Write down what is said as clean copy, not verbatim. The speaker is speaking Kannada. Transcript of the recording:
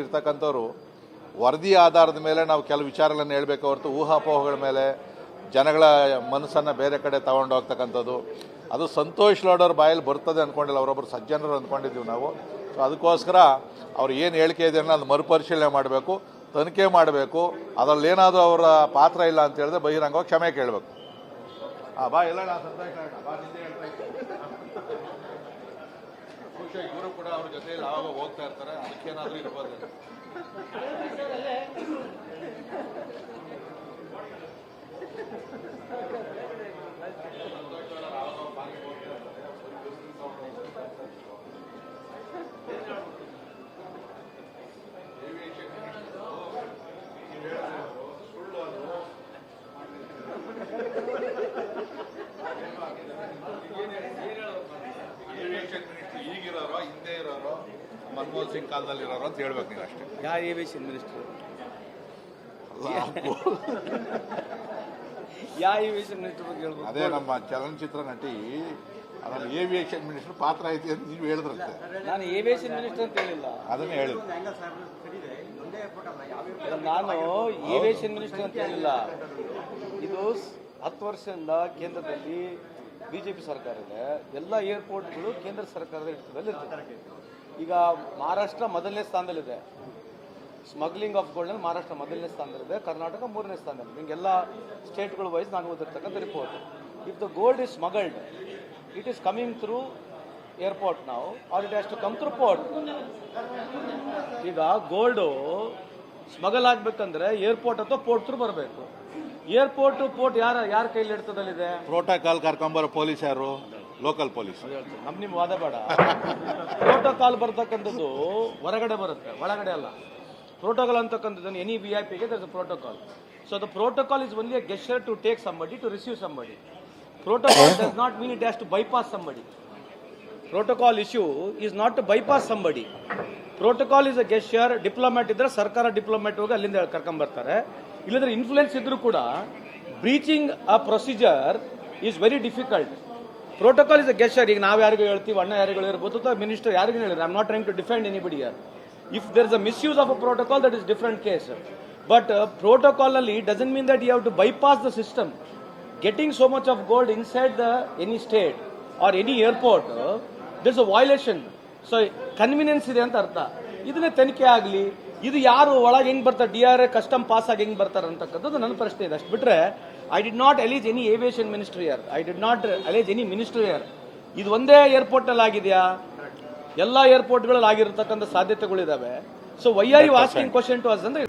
ಇರ್ತಕ್ಕಂಥವ್ರು ವರದಿ ಆಧಾರದ ಮೇಲೆ ನಾವು ಕೆಲವು ವಿಚಾರಗಳನ್ನು ಹೇಳಬೇಕು ಹೊರತು ಊಹಾಪೋಹಗಳ ಮೇಲೆ ಜನಗಳ ಮನಸ್ಸನ್ನು ಬೇರೆ ಕಡೆ ತಗೊಂಡು ಹೋಗ್ತಕ್ಕಂಥದ್ದು ಅದು ಸಂತೋಷ್ ಲಾಡ್ ಬಾಯಲ್ಲಿ ಬರ್ತದೆ ಅಂದ್ಕೊಂಡಿಲ್ಲ. ಅವರೊಬ್ಬರು ಸಜ್ಜನರು ಅಂದ್ಕೊಂಡಿದ್ದೀವಿ ನಾವು. ಸೊ ಅದಕ್ಕೋಸ್ಕರ ಅವ್ರು ಏನು ಹೇಳಿಕೆ ಇದೆ ಅನ್ನೋ ಅದು ಮರುಪರಿಶೀಲನೆ ಮಾಡಬೇಕು, ತನಿಖೆ ಮಾಡಬೇಕು. ಅದರಲ್ಲಿ ಏನಾದರೂ ಅವರ ಪಾತ್ರ ಇಲ್ಲ ಅಂತ ಹೇಳಿದ್ರೆ ಬಹಿರಂಗವಾಗಿ ಕ್ಷಮೆ ಕೇಳಬೇಕು. ಬಾ ಎಲ್ಲ ಬಾ ನಿಂದೆ ಹೇಳ್ತಾ ಇವರು ಕೂಡ ಅವ್ರ ಜೊತೆಯಲ್ಲಿ ಯಾವಾಗ ಹೋಗ್ತಾ ಇರ್ತಾರೆ, ಅದಕ್ಕೇನಾದರೂ ಇರ್ಬೋದು. ಈಗಿರೋರೋ ಹಿಂದೆ ಇರೋರೋ ಮನಮೋಹನ್ ಸಿಂಗ್ ಕಾಲದಲ್ಲಿ ಇರೋರು ಅಂತ ಹೇಳ್ಬೇಕು ನೀವು ಅಷ್ಟೇ. ಯಾವ ಏವಿಯೇಷನ್ ಮಿನಿಸ್ಟರ್? ಯಾವ ಏವಿಯೇಷನ್ ಮಿನಿಸ್ಟರ್ ಬಗ್ಗೆ ಹೇಳ್ಬೋದು? ಅದೇ ನಮ್ಮ ಚಲನಚಿತ್ರ ನಟಿ ಅದ್ರಲ್ಲಿ ಏವಿಯೇಷನ್ ಮಿನಿಸ್ಟರ್ ಪಾತ್ರ ಐತಿ ಅಂತ ನೀವು ಹೇಳಿದ್ರಂತೆ. ನಾನು ಏವಿಯೇಷನ್ ಮಿನಿಸ್ಟರ್ ಅಂತ ಹೇಳಿಲ್ಲ, ಅದನ್ನೇ ಹೇಳಿದ್ರು. ನಾನು ಏವಿಯೇಷನ್ ಮಿನಿಸ್ಟರ್ ಅಂತ ಹೇಳಿಲ್ಲ. ಇದು 10 ವರ್ಷದಿಂದ ಕೇಂದ್ರದಲ್ಲಿ ಬಿಜೆಪಿ ಸರ್ಕಾರ ಇದೆ. ಎಲ್ಲ ಏರ್ಪೋರ್ಟ್ಗಳು ಕೇಂದ್ರ ಸರ್ಕಾರದ ಹಿಡಿತದಲ್ಲಿ ಇರ್ತದೆ. ಈಗ ಮಹಾರಾಷ್ಟ್ರ ಮೊದಲನೇ ಸ್ಥಾನದಲ್ಲಿದೆ. ಸ್ಮಗ್ಲಿಂಗ್ ಆಫ್ ಗೋಲ್ಡ್ನಲ್ಲಿ ಮಹಾರಾಷ್ಟ್ರ ಮೊದಲನೇ ಸ್ಥಾನದಲ್ಲಿದೆ, ಕರ್ನಾಟಕ 3ನೇ ಸ್ಥಾನದಲ್ಲಿ. ನಿಮಗೆಲ್ಲ ಸ್ಟೇಟ್ಗಳು ವೈಸ್ ನಾನು ಓದಿರ್ತಕ್ಕಂಥ report. If the gold is smuggled, it is coming through airport ನಾವು, or it has to come through port. ಈಗ ಗೋಲ್ಡು ಸ್ಮಗಲ್ ಆಗ್ಬೇಕಂದ್ರೆ ಏರ್ಪೋರ್ಟ್ ಅಥವಾ ಪೋರ್ಟ್ ಥ್ರೂ ಬರಬೇಕು. ಏರ್ಪೋರ್ಟ್ ಪೋರ್ಟ್ ಯಾರ ಕೈಲಿ ಹಿಡಿತದಲ್ಲಿದೆ? ಪ್ರೋಟೋಕಾಲ್ ಕರ್ಕೊಂಬರೋ ಪೊಲೀಸ್ ಯಾರು? Local police. ನಿಮ್ಮ ವಾದ ಬೇಡ. ಪ್ರೋಟೋಕಾಲ್ ಬರ್ತಕ್ಕಂಥದ್ದು ಹೊರಗಡೆ ಬರುತ್ತೆ, ಒಳಗಡೆ ಅಲ್ಲ. ಪ್ರೋಟೋಕಾಲ್ ಅಂತಕ್ಕಂಥದ್ದು ಎನಿ VIP ಗೆ there is a protocol. So the protocol is only a gesture to take somebody to receive somebody. Protocol does not mean it has to bypass somebody. Protocol issue is not to bypass somebody. Protocol is a gesture. Diplomat ಇದ್ರೆ ಸರ್ಕಾರ ಡಿಪ್ಲೊಮ್ಯಾಟ್ ಹೋಗಿ ಅಲ್ಲಿಂದ ಕರ್ಕೊಂಡ್ಬರ್ತಾರೆ. ಇಲ್ಲದ್ರೆ ಇನ್ಫ್ಲೂಯೆನ್ಸ್ ಇದ್ರೂ ಕೂಡ ಬ್ರೀಚಿಂಗ್ ಅ procedure is very difficult. Protocol is a gesture. ಈಗ ನಾವು ಯಾರಿಗೂ ಹೇಳ್ತೀವಿ, ಅಣ್ಣ ಯಾರಿಗೂ ಇರ್ಬೋದು ಅಥವಾ ಮಿನಿಸ್ಟರ್ ಯಾರಿಗೂ ಹೇಳಿದ್ರೆ, I am not trying to defend anybody here. If there is a misuse of a protocol, that is different case. But protocol ನಲ್ಲಿ doesn't mean that you have to bypass the system. Getting so much of gold inside any state or any airport, there's a violation. So convenience ಇದೆ ಅಂತ ಅರ್ಥ. ಇದನ್ನೇ ತನಿಖೆ ಆಗಲಿ. ಇದು ಯಾರು ಒಳಗೆ ಹೆಂಗ್ ಬರ್ತಾರೆ, DRA ಕಸ್ಟಮ್ ಪಾಸ್ ಆಗಿ ಹೆಂಗ್ ಬರ್ತಾರೆ ಅಂತಕ್ಕಂಥದ್ದು ನನ್ನ ಪ್ರಶ್ನೆ ಇದೆ. ಅಷ್ಟು ಬಿಟ್ರೆ I did not allege any aviation minister here. I did not allege any minister here. ಇದು ಒಂದೇ ಏರ್ಪೋರ್ಟ್ ನಲ್ಲಿ ಆಗಿದೆಯಾ? ಎಲ್ಲ ಏರ್ಪೋರ್ಟ್ಗಳಲ್ಲಿ ಆಗಿರತಕ್ಕಂಥ ಸಾಧ್ಯತೆಗಳಿದಾವೆ. So why are you asking question to us ಅಂದ್ರೆ